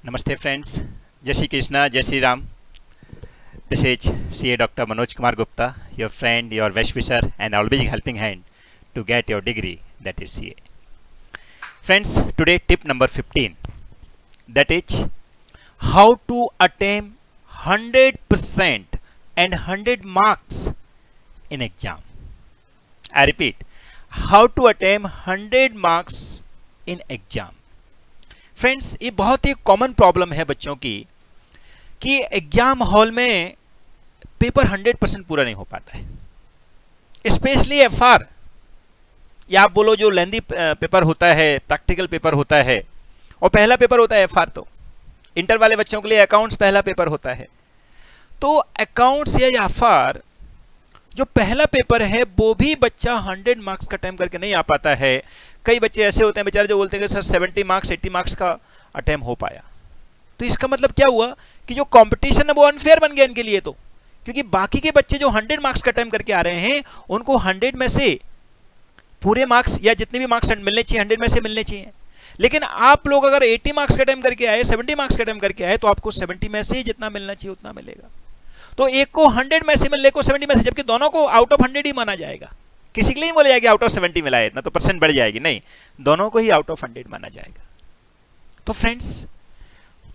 Namaste friends, Jai Shri Krishna, Jai Shri Ram. This is CA Dr. Manoj Kumar Gupta, your friend, your wish wisher and always helping hand to get your degree, that is CA. Friends, today tip number 15, that is how to attain 100% and 100 marks in exam. I repeat, how to attain 100 marks in exam. Friends, ये बहुत ही common problem है बच्चों की कि exam hall में paper 100% पूरा नहीं हो पाता है, स्पेशली एफआर या आप बोलो जो लेंदी पेपर होता है, प्रैक्टिकल पेपर होता है और पहला पेपर होता है एफआर। तो इंटर वाले बच्चों के लिए अकाउंट्स पहला पेपर होता है। तो अकाउंट्स या एफआर जो पहला पेपर है वो भी बच्चा 100 मार्क्स का अटेम्प्ट करके नहीं आ पाता है। कई बच्चे ऐसे होते हैं बेचारे जो बोलते हैं कि सर 70 मार्क्स 80 मार्क्स का अटेम्प्ट हो पाया। तो इसका मतलब क्या हुआ कि जो कंपटीशन है वो अनफेयर बन गया इनके लिए। तो क्योंकि बाकी के बच्चे जो 100 मार्क्स का अटेम्प्ट करके आ रहे हैं उनको 100 में से पूरे मार्क्स या जितने भी मार्क्स मिलने चाहिए 100 में से मिलने चाहिए। लेकिन आप लोग अगर 80 मार्क्स का अटेम्प्ट करके आए, 70 मार्क्स का अटेम्प्ट करके आए तो आपको 70 में से जितना मिलना चाहिए उतना मिलेगा। तो एक को 100 में से मिले, एक को 70 में से, जबकि दोनों को आउट ऑफ 100 ही माना जाएगा। किसी के लिए नहीं बोला जाएगा आउट ऑफ 70 मिला है इतना तो परसेंट बढ़ जाएगी, नहीं, दोनों को ही आउट ऑफ 100 माना जाएगा। तो फ्रेंड्स,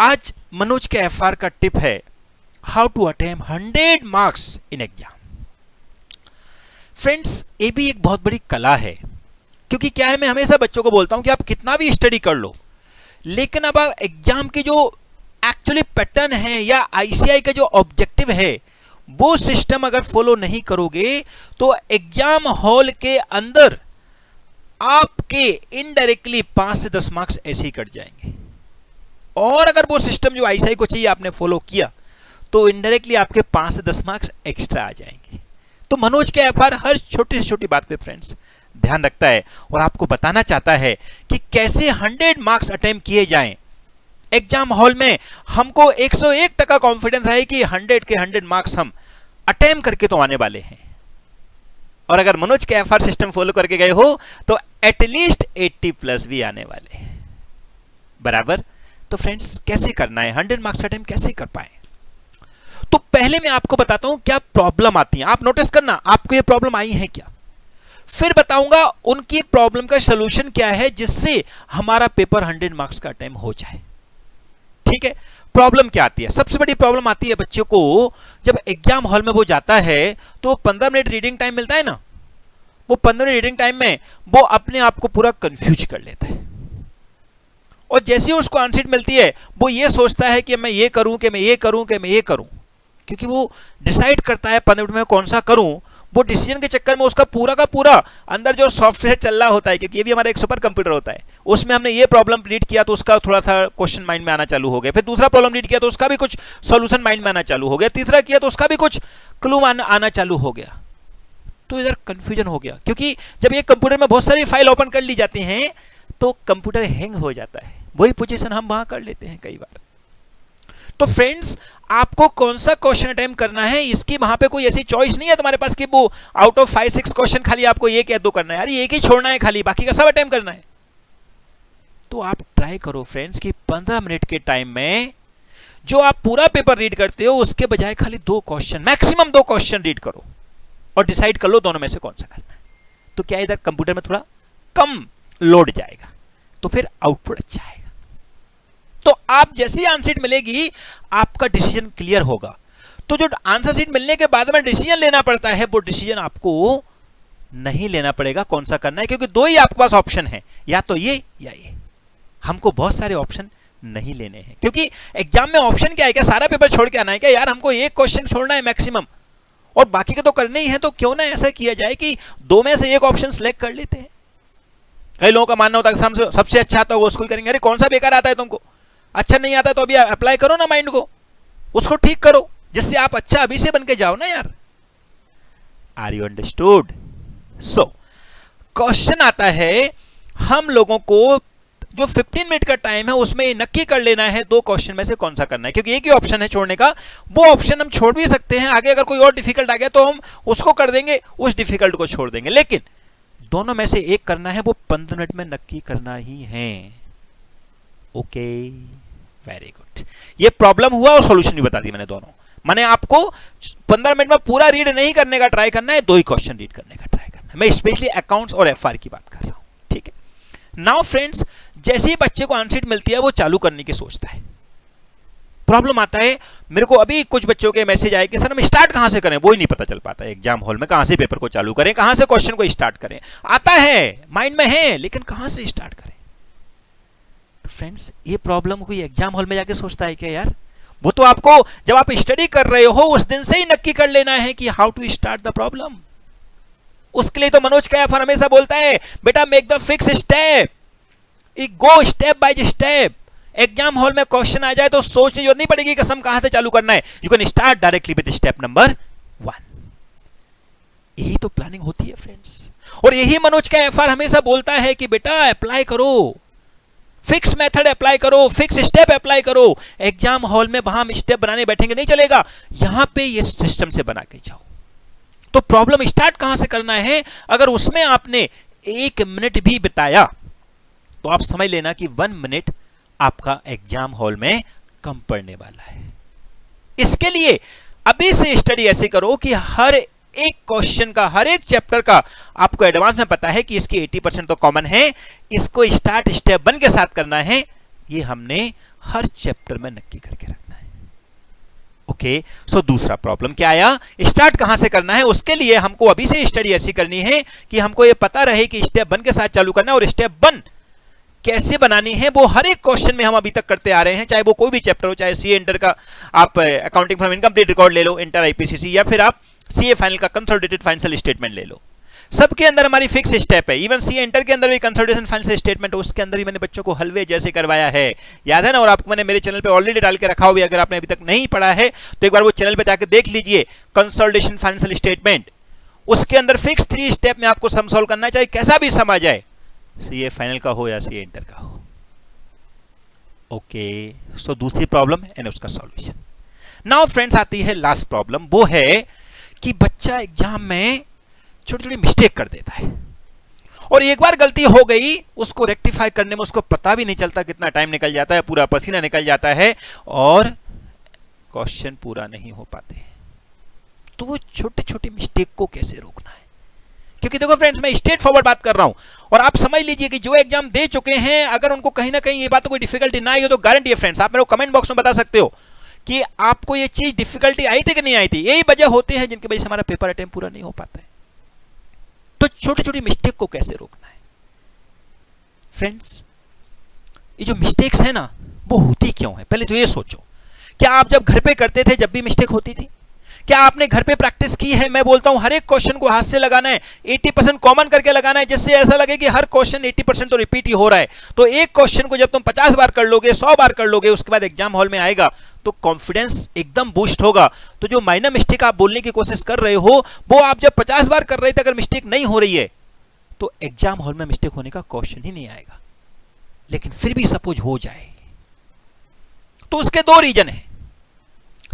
आज मनोज के एफआर का टिप है how to attempt 100 marks in exam. Friends, ये भी एक बहुत बड़ी कला है, क्योंकि क्या है, मैं हमेशा बच्चों को बोलता हूं कि आप कितना भी स्टडी कर लो, लेकिन अब आप एग्जाम की जो एक्चुअली पैटर्न है या आईसीआई का जो ऑब्जेक्टिव है वो सिस्टम अगर फॉलो नहीं करोगे तो एग्जाम हॉल के अंदर आपके इनडायरेक्टली 5 से 10 मार्क्स ऐसे ही कट जाएंगे। और अगर वो सिस्टम जो आईसीआई को चाहिए आपने फॉलो किया तो इनडायरेक्टली आपके 5 से 10 मार्क्स एक्स्ट्रा आ जाएंगे। तो मनोज के एफआर हर छोटी से छोटी बात पे फ्रेंड्स ध्यान रखता है और आपको बताना चाहता है कि कैसे 100 मार्क्स अटेम्प्ट किए जाएं। एग्जाम हॉल में हमको 101% कॉन्फिडेंस है कि 100 के 100 मार्क्स हम अटेम्प्ट करके तो आने वाले हैं। और अगर मनोज के एफआर सिस्टम फॉलो करके गए हो तो एटलीस्ट 80+ भी आने वाले हैं, बराबर। तो फ्रेंड्स, कैसे करना है 100 मार्क्स अटेम्प्ट कैसे कर पाए? तो पहले मैं आपको बताता हूं क्या प्रॉब्लम आती है। आप नोटिस करना आपको ये प्रॉब्लम आई है क्या, फिर बताऊंगा उनकी प्रॉब्लम का सॉल्यूशन क्या है जिससे हमारा पेपर 100 मार्क्स का अटेम्प्ट हो जाए। ठीक है, प्रॉब्लम क्या आती है? सबसे बड़ी प्रॉब्लम आती है बच्चों को जब एग्जाम हॉल में वो जाता है तो 15 मिनट रीडिंग टाइम मिलता है ना, वो 15 मिनट रीडिंग टाइम में वो अपने आप को पूरा कंफ्यूज कर लेता है। और जैसे ही उसको आंसर मिलती है वो ये सोचता है कि मैं ये करूं कि मैं ये करूं कि मैं ये करूं, क्योंकि वो डिसाइड करता है 15 मिनट में कौन सा करूं। वो डिसीजन के चक्कर में उसका पूरा का पूरा अंदर जो सॉफ्टवेयर चल रहा होता है, क्योंकि ये भी हमारा एक सुपर कंप्यूटर होता है, उसमें हमने ये प्रॉब्लम रीड किया तो उसका थोड़ा सा क्वेश्चन माइंड में आना चालू हो गया, फिर दूसरा प्रॉब्लम रीड किया तो उसका भी कुछ सॉल्यूशन माइंड में आना चालू हो गया, तीसरा किया तो उसका भी कुछ क्लू आना चालू हो गया। तो इधर कंफ्यूजन हो गया, क्योंकि जब ये कंप्यूटर में बहुत सारी फाइल ओपन कर ली जाती हैं तो कंप्यूटर हैंग हो जाता है, वही पोजीशन हम वहां कर लेते हैं कई बार। तो फ्रेंड्स, आपको कौन सा क्वेश्चन अटेम्प्ट करना है इसकी वहां पे कोई ऐसी चॉइस नहीं है तुम्हारे पास कि वो आउट ऑफ 5-6 क्वेश्चन खाली आपको एक या दो करना है, यार एक ही छोड़ना है, खाली बाकी का सब अटेम्प्ट करना है। तो आप ट्राई करो फ्रेंड्स कि 15 मिनट के टाइम में जो आप पूरा पेपर रीड करते हो उसके बजाय खाली 2 क्वेश्चन, मैक्सिमम 2 क्वेश्चन रीड करो और डिसाइड कर लो दोनों में से कौन सा करना है। तो क्या इधर कंप्यूटर में थोड़ा कम लोड जाएगा, तो फिर आउटपुट अच्छा आएगा। तो आप जैसे ही आंसर शीट मिलेगी आपका डिसीजन क्लियर होगा। तो जो आंसर शीट मिलने के बाद में डिसीजन लेना पड़ता है वो डिसीजन आपको नहीं लेना पड़ेगा कौन सा करना है, क्योंकि 2 ही आपके पास ऑप्शन है, या तो ये या ये। हमको बहुत सारे ऑप्शन नहीं लेने हैं, क्योंकि एग्जाम में ऑप्शन क्या है, क्या सारा पेपर छोड़ के आना है क्या? यार हमको एक क्वेश्चन छोड़ना है मैक्सिमम और बाकी के तो करने ही है। तो क्यों ना ऐसा किया जाए कि 2 में से एक ऑप्शन सिलेक्ट कर लेते हैं। कई लोगों का मानना होता है कि सबसे अच्छा आता होगा उसको ही करेंगे। अरे कौन सा बेकार आता है तुमको, अच्छा नहीं आता तो अभी अप्लाई करो ना माइंड को, उसको ठीक करो जिससे आप अच्छा अभी से बन के जाओ ना यार। Are you understood? So question आता है हम लोगों को जो 15 मिनट का टाइम है उसमें नक्की कर लेना है 2 क्वेश्चन में से कौन सा करना है, क्योंकि एक ही ऑप्शन है छोड़ने का। वो ऑप्शन हम छोड़ भी सकते हैं, आगे अगर कोई और डिफिकल्ट आ गया तो हम उसको कर देंगे, उस डिफिकल्ट को छोड़ देंगे, लेकिन दोनों में से एक करना है, वो 15 मिनट में नक्की करना ही है। Okay very good. ये प्रॉब्लम हुआ और सॉल्यूशन भी बता दी मैंने दोनों। मैंने आपको 15 मिनट में पूरा रीड नहीं करने का ट्राई करना है, 2 ही क्वेश्चन रीड करने का ट्राई करना है। मैं स्पेशली अकाउंट्स और एफआर की बात कर रहा हूं, ठीक है। नाउ फ्रेंड्स, जैसे ही बच्चे को आंसर शीट मिलती है वो चालू करने की सोचता है। प्रॉब्लम आता है, मेरे को अभी कुछ बच्चों के मैसेज आए कि सर हम स्टार्ट कहां से करें, वो ही नहीं पता चल पाता है एग्जाम हॉल में, कहां से पेपर को चालू करें, कहां से क्वेश्चन को स्टार्ट करें। आता है, माइंड में है, लेकिन कहां से स्टार्ट करें। तो फ्रेंड्स, ये प्रॉब्लम कोई एग्जाम हॉल में जाके सोचता है क्या यार? वो तो आपको जब आप स्टडी कर रहे हो उस दिन से ही नक्की कर लेना है कि how to start the problem. उसके लिए तो मनोज कैफ हमेशा बोलता है, बेटा make the fix step, go step by step. Exam hall में क्वेश्चन आ जाए तो सोचने की जरूरत नहीं पड़ेगी कसम कहां से चालू करना है। You can start directly with step number 1। यही तो प्लानिंग होती है फ्रेंड्स, और यही मनोज का एफआर हमेशा बोलता है कि बेटा अप्लाई करो, फिक्स मेथड अप्लाई करो, फिक्स स्टेप अप्लाई करो। एग्जाम हॉल में वहां हम स्टेप बनाने बैठेंगे नहीं चलेगा, यहां पे ये सिस्टम से बना के जाओ। तो प्रॉब्लम स्टार्ट कहां से करना है, अगर उसमें आपने 1 मिनट भी बिताया तो आप समझ लेना कि 1 मिनट आपका एग्जाम हॉल में कम पड़ने वाला है। इसके लिए अभी से स्टडी ऐसे करो कि हर एक क्वेश्चन का, हर एक चैप्टर का आपको एडवांस में पता है कि इसकी 80% तो कॉमन है, इसको स्टार्ट स्टेप 1 के साथ करना है। ये हमने हर चैप्टर में नक्की करके रखना है। ओके, सो दूसरा प्रॉब्लम क्या आया, स्टार्ट कहां से करना है। उसके लिए हमको अभी से स्टडी ऐसी करनी है कि हमको ये पता रहे कि स्टेप 1 के साथ चालू करना है, और स्टेप 1 कैसे बनानी है वो हर एक क्वेश्चन में हम अभी तक करते आ रहे हैं, चाहे वो कोई भी चैप्टर हो, चाहे सीए इंटर का आप अकाउंटिंग फ्रॉम इनकम्प्लीट रिकॉर्ड ले लो, इंटर आईपीसीसी, या फिर आप सीए फाइनल का कंसोलिडेटेड फाइनेंशियल स्टेटमेंट ले लो। सबके अंदर हमारी फिक्स स्टेप है। इवन सीए इंटर के अंदर भी कंसोलिडेशन फाइनेंशियल स्टेटमेंट, उसके अंदर ही मैंने बच्चों को हलवे जैसे करवाया है, याद है ना। और आपको मैंने मेरे चैनल पे ऑलरेडी डाल के रखा हुआ है, अगर आपने अभी तक नहीं पढ़ा है तो एक बार वो चैनल पे जाकर देख लीजिए, कंसोलिडेशन फाइनेंशियल स्टेटमेंट। उसके अंदर फिक्स 3 स्टेप में आपको सम सॉल्व करना चाहिए, कैसा भी सम आ जाए, सीए फाइनल का हो या सीए इंटर का हो। ओके, सो दूसरी प्रॉब्लम एंड उसका सॉल्यूशन। नाउ फ्रेंड्स, आती है लास्ट प्रॉब्लम, वो है कि बच्चा एग्जाम में छोटी छोटी मिस्टेक कर देता है, और एक बार गलती हो गई उसको रेक्टिफाई करने में उसको पता भी नहीं चलता कितना टाइम निकल जाता है, पूरा पसीना निकल जाता है और क्वेश्चन पूरा नहीं हो पाते। तो वो छोटी छोटी मिस्टेक को कैसे रोकना है, क्योंकि देखो फ्रेंड्स, मैं स्ट्रेट फॉरवर्ड बात कर रहा हूं, और आप समझ लीजिए कि जो एग्जाम दे चुके हैं, अगर उनको कहीं ना कहीं ये बात कोई डिफिकल्टी ना आई हो तो गारंटी है फ्रेंड्स, आप मेरे को कमेंट बॉक्स में बता सकते हो कि आपको ये चीज डिफिकल्टी आई थी कि नहीं आई थी। यही वजह होती है जिनकी वजह से हमारा पेपर अटेम्प्ट पूरा नहीं हो पाता है। तो छोटी छोटी मिस्टेक को कैसे रोकना है फ्रेंड्स, ये जो मिस्टेक्स है ना वो होती क्यों है, पहले तो ये सोचो। क्या आप जब घर पे करते थे जब भी मिस्टेक होती थी? क्या आपने घर पे प्रैक्टिस की है? मैं बोलता हूं हर एक क्वेश्चन को हाथ से लगाना है, 80% कॉमन करके लगाना है, जिससे ऐसा लगे कि हर क्वेश्चन 80% तो रिपीट ही हो रहा है। तो एक क्वेश्चन को जब तुम 50 बार कर लोगे, 100 बार कर लोगे, उसके बाद एग्जाम हॉल में आएगा तो कॉन्फिडेंस एकदम बूस्ट होगा। तो जो माइनर मिस्टेक आप बोलने की कोशिश कर रहे हो, वो आप जब 50 बार कर रहे थे अगर मिस्टेक नहीं हो रही है तो एग्जाम हॉल में मिस्टेक होने का क्वेश्चन ही नहीं आएगा। लेकिन फिर भी सपोज हो जाए तो उसके 2 रीजन है।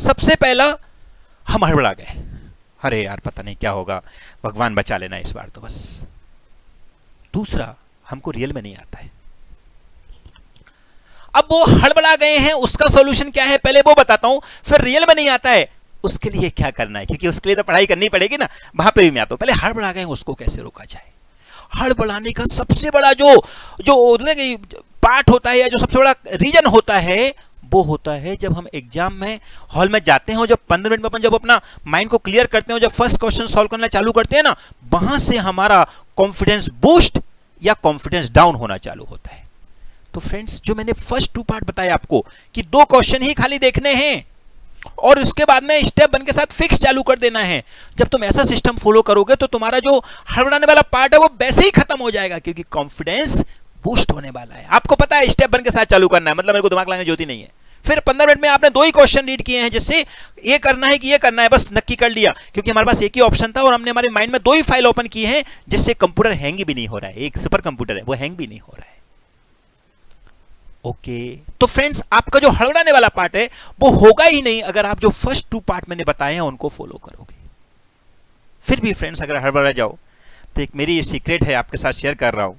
सबसे पहला, हम हड़बड़ा गए, अरे यार पता नहीं क्या होगा, भगवान बचा लेना इस बार तो बस। दूसरा, हमको रियल में नहीं आता है। अब वो हड़बड़ा गए हैं, उसका सॉल्यूशन क्या है पहले वो बताता हूं, फिर रियल में नहीं आता है उसके लिए क्या करना है, क्योंकि उसके लिए तो पढ़ाई करनी पड़ेगी ना, वहां पे भी मैं आता हूं। पहले हड़बड़ा गए उसको कैसे रोका जाए। हड़बड़ाने का सबसे बड़ा जो पार्ट होता है या जो सबसे बड़ा रीजन होता है वो होता है जब हम एग्जाम में हॉल में जाते हैं, जब 15 मिनट में अपन जब अपना माइंड को क्लियर करते हैं, जब फर्स्ट क्वेश्चन सॉल्व करना चालू करते हैं ना, वहां से हमारा कॉन्फिडेंस बूस्ट या कॉन्फिडेंस डाउन होना चालू होता है। तो फ्रेंड्स, जो मैंने फर्स्ट 2 पार्ट बताया आपको कि 2 क्वेश्चन ही खाली देखने हैं और उसके बाद में स्टेप 1 के साथ फिक्स चालू कर देना है। जब तुम ऐसा सिस्टम फॉलो करोगे तो तुम्हारा जो हड़बड़ाने वाला पार्ट है वो वैसे ही खत्म हो जाएगा, क्योंकि कॉन्फिडेंस बूस्ट होने वाला है। आपको पता है स्टेप 1 के साथ चालू करना है, मतलब मेरे को दिमाग लगाने की जरूरत ही नहीं है। फिर 15 मिनट में आपने 2 ही क्वेश्चन रीड किए हैं, जिससे ये करना है कि ये करना है, बस नक्की कर लिया, क्योंकि हमारे पास एक ही ऑप्शन था और हमने हमारे माइंड में 2 ही फाइल ओपन की हैं, जिससे कंप्यूटर हैंग भी नहीं हो रहा है। एक सुपर कंप्यूटर है वो हैंग भी नहीं हो रहा है। ओके, तो फ्रेंड्स, आपका जो हड़बड़ाने वाला पार्ट है वो होगा ही नहीं अगर आप जो फर्स्ट 2 पार्ट मैंने बताए हैं उनको फॉलो करोगे। फिर भी फ्रेंड्स, अगर हड़बड़ा जाओ तो एक मेरी ये सीक्रेट है आपके साथ शेयर कर रहा हूं,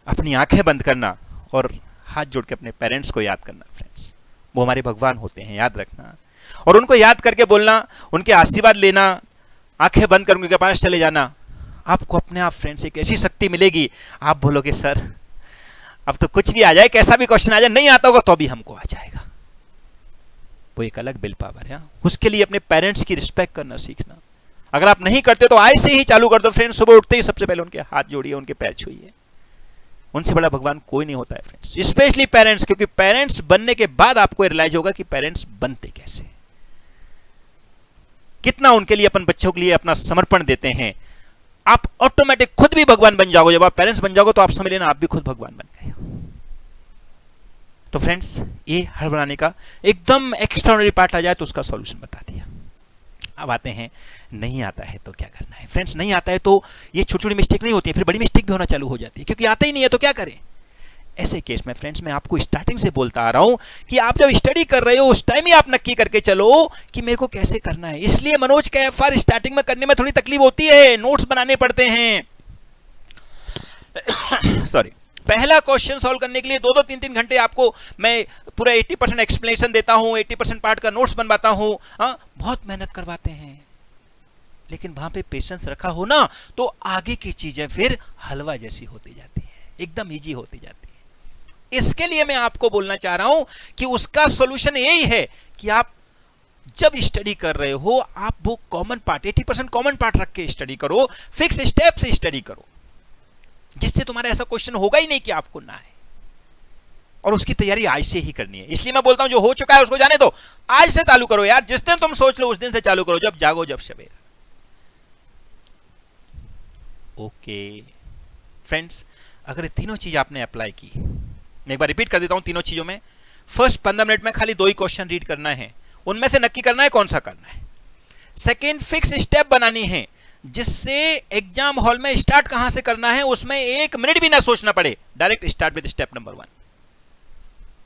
अपनी आंखें बंद करना और हाथ जोड़ के अपने पेरेंट्स को याद करना फ्रेंड्स, वो हमारे भगवान होते हैं, याद रखना। और उनको याद करके बोलना, उनके आशीर्वाद लेना, आंखें बंद कर उनके पास चले जाना। आपको अपने आप फ्रेंड्स एक ऐसी शक्ति मिलेगी, आप बोलोगे सर अब तो कुछ भी आ जाए, कैसा भी क्वेश्चन आ जाए, नहीं आता होगा तो भी हमको आ जाएगा। वो एक अलग विल पावर है। उसके लिए अपने पेरेंट्स की रिस्पेक्ट करना सीखना। अगर आप नहीं करते तो आज से ही चालू कर दो फ्रेंड्स, सुबह उठते ही सबसे पहले उनके हाथ जोड़िए, उनके पैर छुइए। उनसे बड़ा भगवान कोई नहीं होता है फ्रेंड्स, स्पेशली पेरेंट्स, क्योंकि पेरेंट्स बनने के बाद आपको रियलाइज होगा कि पेरेंट्स बनते कैसे, कितना उनके लिए, अपन बच्चों के लिए अपना समर्पण देते हैं। आप ऑटोमेटिक खुद भी भगवान बन जाओगे। जब आप पेरेंट्स बन जाओगे तो आप समझ लेना आप भी खुद भगवान बन गए। तो फ्रेंड्स ये हल बनाने का एकदम एक्स्ट्राऑर्डिनरी पार्ट आ जाए तो उसका सॉल्यूशन बता दिया। अब आते हैं नहीं आता है तो क्या करना है। फ्रेंड्स नहीं आता है तो ये छोटी छोटी मिस्टेक नहीं होती है, फिर बड़ी मिस्टेक भी होना चालू हो जाती है, क्योंकि आता ही नहीं है तो क्या करें। ऐसे केस में फ्रेंड्स मैं आपको स्टार्टिंग से बोलता आ रहा हूं कि आप जब स्टडी कर रहे हो उस टाइम ही आप नक्की करके चलो कि मेरे को कैसे करना है। इसलिए मनोज का एफआर स्टार्टिंग में करने में थोड़ी तकलीफ होती है, नोट्स बनाने पड़ते हैं। सॉरी, पहला क्वेश्चन सॉल्व करने के लिए 2-2, 3-3 घंटे आपको मैं पूरा 80% एक्सप्लेनेशन देता हूं, 80% पार्ट का नोट्स बनवाता हूं। बहुत मेहनत करवाते हैं, लेकिन वहां पे पेशेंस रखा हो ना तो आगे की चीजें फिर हलवा जैसी होती जाती है, एकदम इजी होती जाती है। इसके लिए मैं आपको बोलना चाह रहा हूं कि उसका सॉल्यूशन यही है कि आप जब स्टडी कर रहे हो आप वो कॉमन पार्ट 80% कॉमन पार्ट रख के स्टडी करो, फिक्स स्टेप से स्टडी करो, जिससे तुम्हारा ऐसा क्वेश्चन होगा ही नहीं कि आपको ना है। और उसकी तैयारी आज से ही करनी है। इसलिए मैं बोलता हूं जो हो चुका है उसको जाने दो, आज से चालू करो यार। जिस दिन तुम सोच लो उस दिन से चालू करो, जब जागो जब सवेरा। ओके फ्रेंड्स, अगर ये तीनों चीज आपने अप्लाई की, मैं एक बार रिपीट कर देता हूं तीनों चीजों में। फर्स्ट 15 मिनट में खाली 2 ही क्वेश्चन रीड करना है, उनमें से नक्की करना है कौन सा करना है। सेकेंड, फिक्स स्टेप बनानी है जिससे एग्जाम हॉल में स्टार्ट कहां से करना है उसमें 1 मिनट भी ना सोचना पड़े, direct start with step number 1।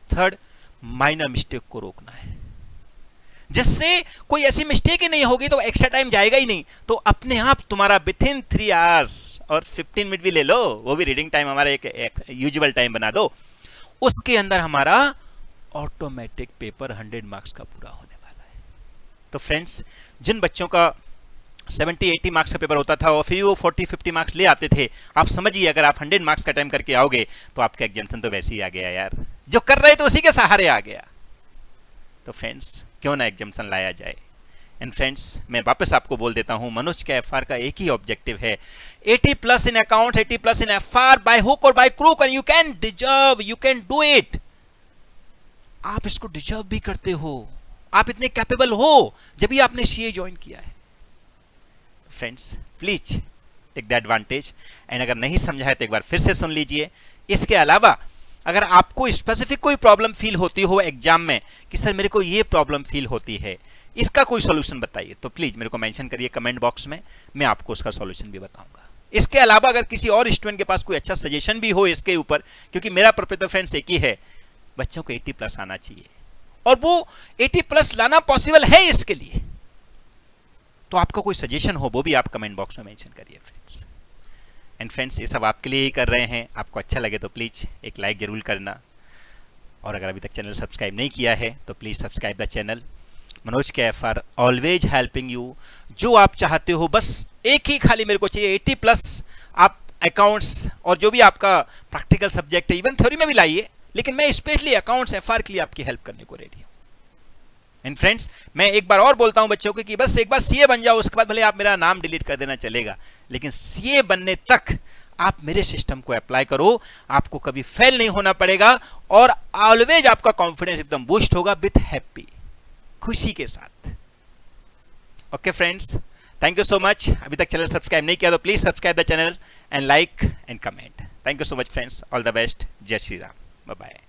Third, minor mistake को रोकना है जिससे कोई ऐसी मिस्टेक ही नहीं होगी तो एक्स्ट्रा टाइम जाएगा ही नहीं, तो अपने आप तुम्हारा विथिन 3 आवर्स और 15 मिनट भी ले लो, वो भी रीडिंग टाइम हमारा एक यूजुअल टाइम बना दो, उसके अंदर हमारा ऑटोमेटिक पेपर 100 मार्क्स का पूरा होने वाला है। तो फ्रेंड्स, जिन बच्चों का 70-80 मार्क्स का पेपर होता था और फिर वो 40-50 मार्क्स ले आते थे, आप समझिए अगर आप 100 मार्क्स का टाइम करके आओगे तो आपका एग्जामिनेशन तो वैसे ही आ गया यार, जो कर रहे थे उसी के सहारे आ गया। तो फ्रेंड्स क्यों ना एग्जामिनेशन लाया जाए। एंड फ्रेंड्स मैं वापस आपको बोल देता हूं, मनोज के एफआर का एक ही ऑब्जेक्टिव है, 80+ in accounts, 80+ in FR, by hook और by crook, and you can deserve, you can do it. आप इसको डिजर्व भी करते हो, आप इतने कैपेबल हो जब भी आपने सीए ज्वाइन किया है। Friends please take the advantage, and अगर नहीं समझा है तो एक बार फिर से सुन लीजिए। इसके अलावा अगर आपको स्पेसिफिक कोई प्रॉब्लम फील होती हो एग्जाम में कि सर मेरे को ये प्रॉब्लम फील होती है, इसका कोई सॉल्यूशन बताइए, तो प्लीज मेरे को मेंशन करिए कमेंट बॉक्स में, मैं आपको उसका सॉल्यूशन भी बताऊंगा। इसके अलावा अगर किसी और स्टूडेंट के पास कोई अच्छा सजेशन भी हो इसके ऊपर, क्योंकि मेरा पर्पस तो फ्रेंड्स एक ही है, बच्चों को 80+ आना चाहिए और वो 80+ लाना पॉसिबल है इसके लिए, तो आपका कोई सजेशन हो वो भी आप कमेंट बॉक्स में मेंशन करिए फ्रेंड्स। एंड फ्रेंड्स ये सब आपके लिए ही कर रहे हैं, आपको अच्छा लगे तो प्लीज एक लाइक जरूर करना, और अगर अभी तक चैनल सब्सक्राइब नहीं किया है तो please subscribe the channel. Manoj के एफआर ऑलवेज हेल्पिंग यू, जो आप चाहते हो बस एक ही खाली मेरे को चाहिए, 80+ आप अकाउंट्स और जो भी आपका प्रैक्टिकल सब्जेक्ट है, इवन थ्योरी में भी लाइए, लेकिन मैं स्पेशली अकाउंट्स एफआर के लिए आपकी हेल्प करने को रेडी हूं। एंड फ्रेंड्स मैं एक बार और बोलता हूं बच्चों को कि बस एक बार सीए बन जाओ, उसके बाद भले आप मेरा नाम डिलीट कर देना चलेगा, लेकिन सीए बनने तक आप मेरे सिस्टम को अप्लाई करो, आपको कभी फेल नहीं होना पड़ेगा और ऑलवेज आपका कॉन्फिडेंस एकदम बूस्ट होगा विथ हैप्पी, खुशी के साथ। Okay friends, thank you so much. अभी तक चैनल सब्सक्राइब नहीं किया तो please subscribe the channel and like and comment. Thank you so much friends, all the best, जय श्री राम, बाय बाय।